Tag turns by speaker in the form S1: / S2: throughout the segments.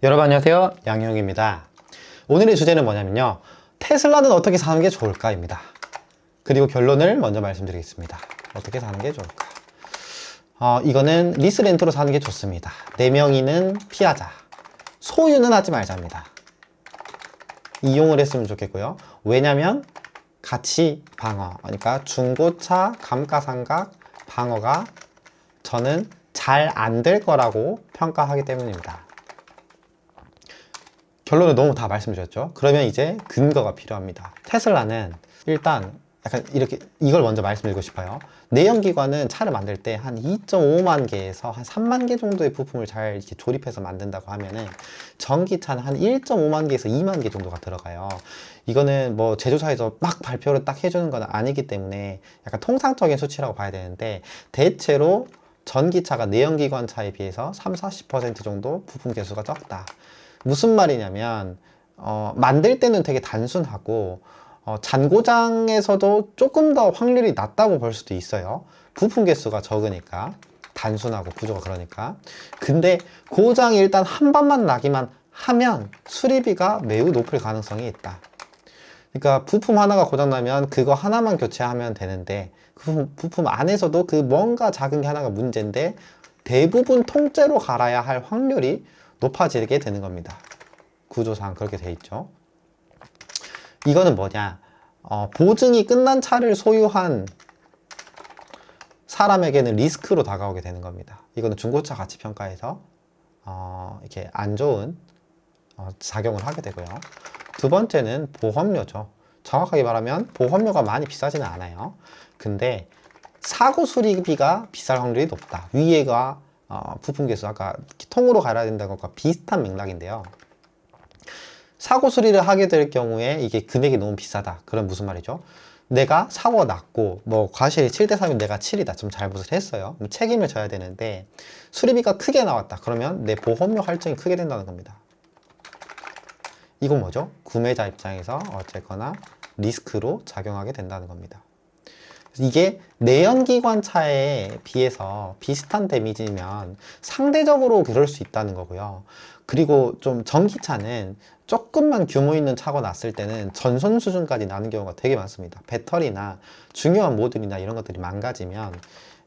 S1: 여러분 안녕하세요, 양형입니다. 오늘의 주제는 뭐냐면요, 테슬라는 어떻게 사는 게 좋을까 입니다. 그리고 결론을 먼저 말씀드리겠습니다. 어떻게 사는 게 좋을까. 이거는 리스 렌트로 사는 게 좋습니다. 4명이는 피하자, 소유는 하지 말자입니다. 이용을 했으면 좋겠고요. 왜냐면 가치 방어, 그러니까 중고차 감가상각 방어가 저는 잘 안 될 거라고 평가하기 때문입니다. 결론을 너무 다 말씀드렸죠. 그러면 이제 근거가 필요합니다. 테슬라는 일단 약간 이렇게 이걸 먼저 말씀드리고 싶어요. 내연기관은 차를 만들 때 한 2.5만 개에서 한 3만 개 정도의 부품을 잘 이렇게 조립해서 만든다고 하면은 전기차는 한 1.5만 개에서 2만 개 정도가 들어가요. 이거는 뭐 제조사에서 막 발표를 딱 해주는 건 아니기 때문에 약간 통상적인 수치라고 봐야 되는데, 대체로 전기차가 내연기관 차에 비해서 30-40% 정도 부품 개수가 적다. 무슨 말이냐면 만들 때는 되게 단순하고 잔고장에서도 조금 더 확률이 낮다고 볼 수도 있어요. 부품 개수가 적으니까, 단순하고 구조가 그러니까. 근데 고장이 일단 한 번만 나기만 하면 수리비가 매우 높을 가능성이 있다. 그러니까 부품 하나가 고장나면 그거 하나만 교체하면 되는데, 그 부품 안에서도 그 뭔가 작은 게 하나가 문제인데 대부분 통째로 갈아야 할 확률이 높아지게 되는 겁니다. 구조상 그렇게 돼 있죠. 이거는 뭐냐, 보증이 끝난 차를 소유한 사람에게는 리스크로 다가오게 되는 겁니다. 이거는 중고차 가치평가에서 이렇게 안 좋은 작용을 하게 되고요. 두 번째는 보험료죠. 정확하게 말하면 보험료가 많이 비싸지는 않아요. 근데 사고 수리비가 비쌀 확률이 높다. 위에가 부품 개수, 아까 통으로 갈아야 된다는 것과 비슷한 맥락인데요. 사고 수리를 하게 될 경우에 이게 금액이 너무 비싸다. 그럼 무슨 말이죠? 내가 사고가 났고, 뭐 과실이 7대3이면 내가 7이다. 좀 잘못을 했어요. 그럼 책임을 져야 되는데 수리비가 크게 나왔다. 그러면 내 보험료 할증이 크게 된다는 겁니다. 이건 뭐죠? 구매자 입장에서 어쨌거나 리스크로 작용하게 된다는 겁니다. 이게 내연기관 차에 비해서 비슷한 데미지면 상대적으로 그럴 수 있다는 거고요. 그리고 좀 전기차는 조금만 규모 있는 사고 났을 때는 전손 수준까지 나는 경우가 되게 많습니다. 배터리나 중요한 모듈이나 이런 것들이 망가지면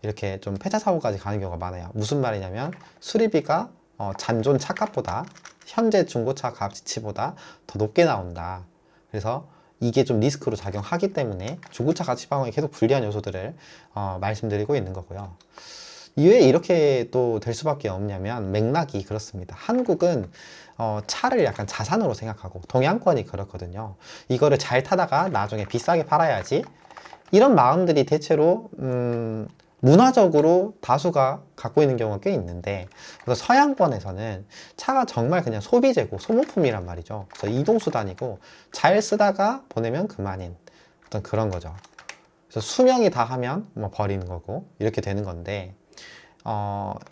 S1: 이렇게 좀 폐차 사고까지 가는 경우가 많아요. 무슨 말이냐면 수리비가 잔존 차값보다, 현재 중고차 가치보다 더 높게 나온다. 그래서 이게 좀 리스크로 작용하기 때문에 중고차 가치 방어에 계속 불리한 요소들을 말씀드리고 있는 거고요. 왜 이렇게 또 될 수밖에 없냐면 맥락이 그렇습니다. 한국은 차를 약간 자산으로 생각하고, 동양권이 그렇거든요. 이거를 잘 타다가 나중에 비싸게 팔아야지, 이런 마음들이 대체로 문화적으로 다수가 갖고 있는 경우가 꽤 있는데, 그래서 서양권에서는 차가 정말 그냥 소비재고 소모품이란 말이죠. 그래서 이동수단이고 잘 쓰다가 보내면 그만인 어떤 그런 거죠. 그래서 수명이 다 하면 뭐 버리는 거고 이렇게 되는 건데,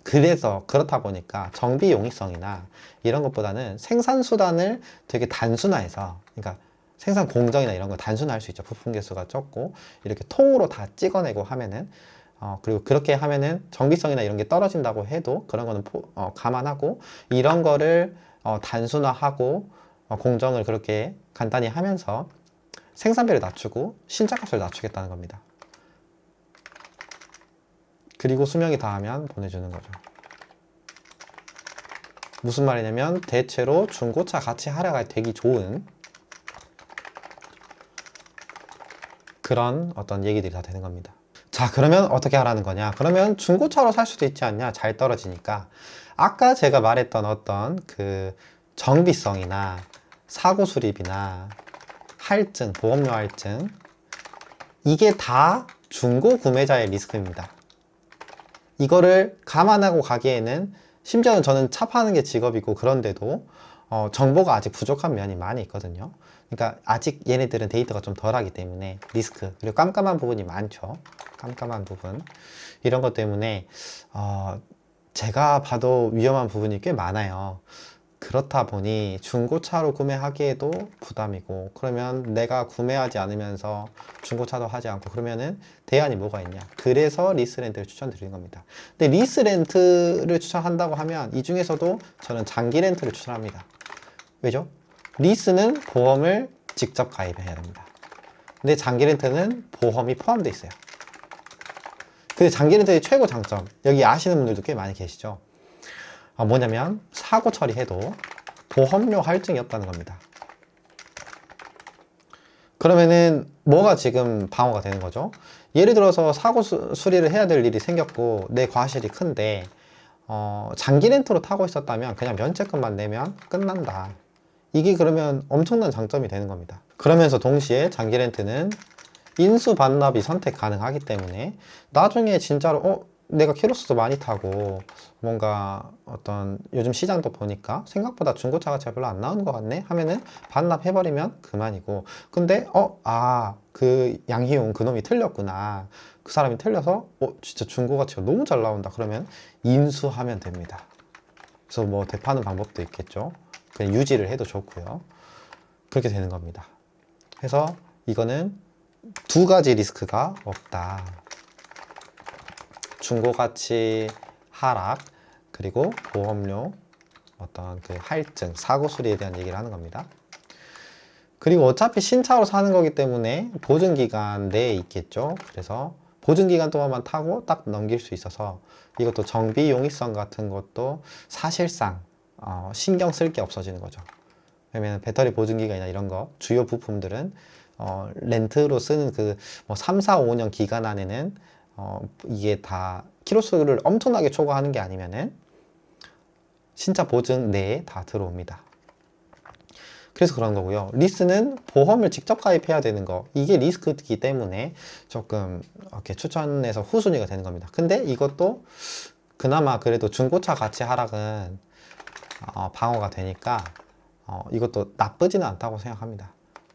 S1: 그래서 그렇다 보니까 정비 용이성이나 이런 것보다는 생산수단을 되게 단순화해서, 그러니까 생산 공정이나 이런 거 단순화할 수 있죠. 부품 개수가 적고 이렇게 통으로 다 찍어내고 하면은, 그리고 그렇게 하면은 정비성이나 이런 게 떨어진다고 해도 그런 거는 감안하고, 이런 거를 단순화하고 공정을 그렇게 간단히 하면서 생산비를 낮추고 신차값을 낮추겠다는 겁니다. 그리고 수명이 다하면 보내주는 거죠. 무슨 말이냐면 대체로 중고차 가치 하락이 되기 좋은 그런 어떤 얘기들이 다 되는 겁니다. 자, 그러면 어떻게 하라는 거냐? 그러면 중고차로 살 수도 있지 않냐? 잘 떨어지니까. 아까 제가 말했던 어떤 그 정비성이나 사고 수리비나 할증, 보험료 할증, 이게 다 중고 구매자의 리스크입니다. 이거를 감안하고 가기에는, 심지어는 저는 차 파는 게 직업이고 그런데도 정보가 아직 부족한 면이 많이 있거든요. 그러니까 아직 얘네들은 데이터가 좀 덜하기 때문에 리스크, 그리고 깜깜한 부분이 많죠. 깜깜한 부분, 이런 것 때문에 제가 봐도 위험한 부분이 꽤 많아요. 그렇다 보니 중고차로 구매하기에도 부담이고, 그러면 내가 구매하지 않으면서 중고차도 하지 않고 그러면은 대안이 뭐가 있냐. 그래서 리스렌트를 추천드리는 겁니다. 근데 리스렌트를 추천한다고 하면 이 중에서도 저는 장기 렌트를 추천합니다. 왜죠? 리스는 보험을 직접 가입해야 됩니다. 근데 장기 렌트는 보험이 포함되어 있어요. 근데 장기 렌트의 최고 장점, 여기 아시는 분들도 꽤 많이 계시죠? 뭐냐면 사고 처리해도 보험료 할증이 없다는 겁니다. 그러면은 뭐가 지금 방어가 되는 거죠? 예를 들어서 사고 수리를 해야 될 일이 생겼고 내 과실이 큰데 장기 렌트로 타고 있었다면 그냥 면책금만 내면 끝난다. 이게 그러면 엄청난 장점이 되는 겁니다. 그러면서 동시에 장기 렌트는 인수 반납이 선택 가능하기 때문에 나중에 진짜로 내가 키로수도 많이 타고 뭔가 어떤 요즘 시장도 보니까 생각보다 중고차 가치가 별로 안 나오는 것 같네 하면은 반납해버리면 그만이고, 근데 그 양희용 그놈이 틀렸구나, 그 사람이 틀려서 진짜 중고 가치가 너무 잘 나온다 그러면 인수하면 됩니다. 그래서 뭐 되파는 방법도 있겠죠. 그냥 유지를 해도 좋고요. 그렇게 되는 겁니다. 그래서 이거는 두 가지 리스크가 없다. 중고가치 하락, 그리고 보험료 어떤 그 할증, 사고 수리에 대한 얘기를 하는 겁니다. 그리고 어차피 신차로 사는 거기 때문에 보증기간 내에 있겠죠. 그래서 보증기간 동안만 타고 딱 넘길 수 있어서 이것도 정비 용이성 같은 것도 사실상 신경 쓸 게 없어지는 거죠. 왜냐면 배터리 보증기간이나 이런 거 주요 부품들은 렌트로 쓰는 그 뭐 3, 4, 5년 기간 안에는 이게 다 키로수를 엄청나게 초과하는 게 아니면은 신차 보증 내에 다 들어옵니다. 그래서 그런 거고요. 리스는 보험을 직접 가입해야 되는 거, 이게 리스크이기 때문에 조금 이렇게 추천해서 후순위가 되는 겁니다. 근데 이것도 그나마 그래도 중고차 가치 하락은 방어가 되니까 이것도 나쁘지는 않다고 생각합니다.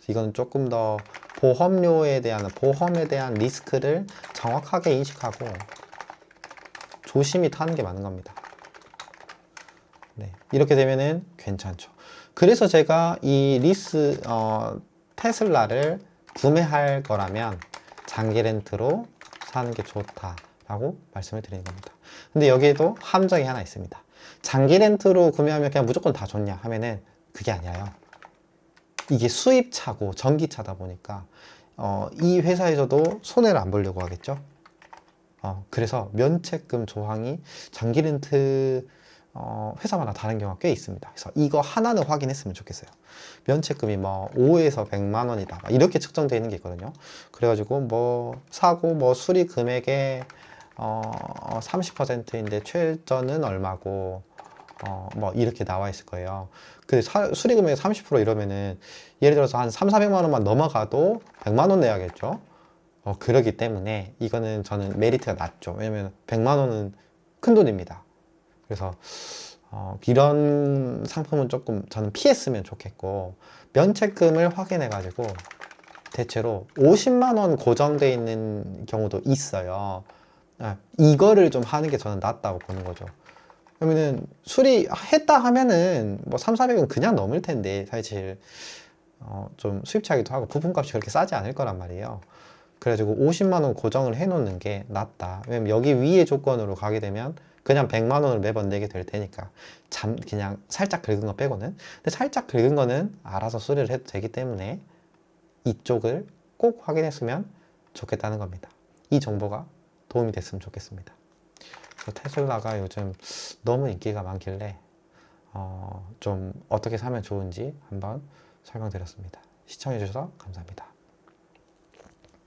S1: 이거는 조금 더 보험에 대한 리스크를 정확하게 인식하고 조심히 타는 게 맞는 겁니다. 네, 이렇게 되면은 괜찮죠. 그래서 제가 이 테슬라를 구매할 거라면 장기 렌트로 사는 게 좋다라고 말씀을 드리는 겁니다. 근데 여기에도 함정이 하나 있습니다. 장기 렌트로 구매하면 그냥 무조건 다 좋냐 하면은 그게 아니에요. 이게 수입차고 전기차다 보니까 이 회사에서도 손해를 안 보려고 하겠죠. 그래서 면책금 조항이 장기 렌트 회사마다 다른 경우가 꽤 있습니다. 그래서 이거 하나는 확인했으면 좋겠어요. 면책금이 뭐 5에서 100만 원이다 이렇게 측정되어 있는 게 있거든요. 그래가지고 뭐 사고 뭐 수리 금액의 30%인데 최저는 얼마고 뭐 이렇게 나와 있을 거예요. 그 수리 금액 30% 이러면은 예를 들어서 한 3, 400만 원만 넘어가도 100만 원 내야겠죠. 그러기 때문에 이거는 저는 메리트가 낮죠. 왜냐면 100만 원은 큰 돈입니다. 그래서 이런 상품은 조금 저는 피했으면 좋겠고, 면책금을 확인해 가지고 대체로 50만 원 고정돼 있는 경우도 있어요. 이거를 좀 하는 게 저는 낫다고 보는 거죠. 그러면은 수리했다 하면은 뭐 3, 400은 그냥 넘을 텐데 사실 좀 수입차기도 하고 부품값이 그렇게 싸지 않을 거란 말이에요. 그래가지고 50만 원 고정을 해 놓는 게 낫다. 왜냐면 여기 위에 조건으로 가게 되면 그냥 100만 원을 매번 내게 될 테니까 그냥 살짝 긁은 거 빼고는. 근데 살짝 긁은 거는 알아서 수리를 해도 되기 때문에 이쪽을 꼭 확인했으면 좋겠다는 겁니다. 이 정보가 도움이 됐으면 좋겠습니다. 테슬라가 요즘 너무 인기가 많길래 좀 어떻게 사면 좋은지 한번 설명드렸습니다. 시청해주셔서 감사합니다.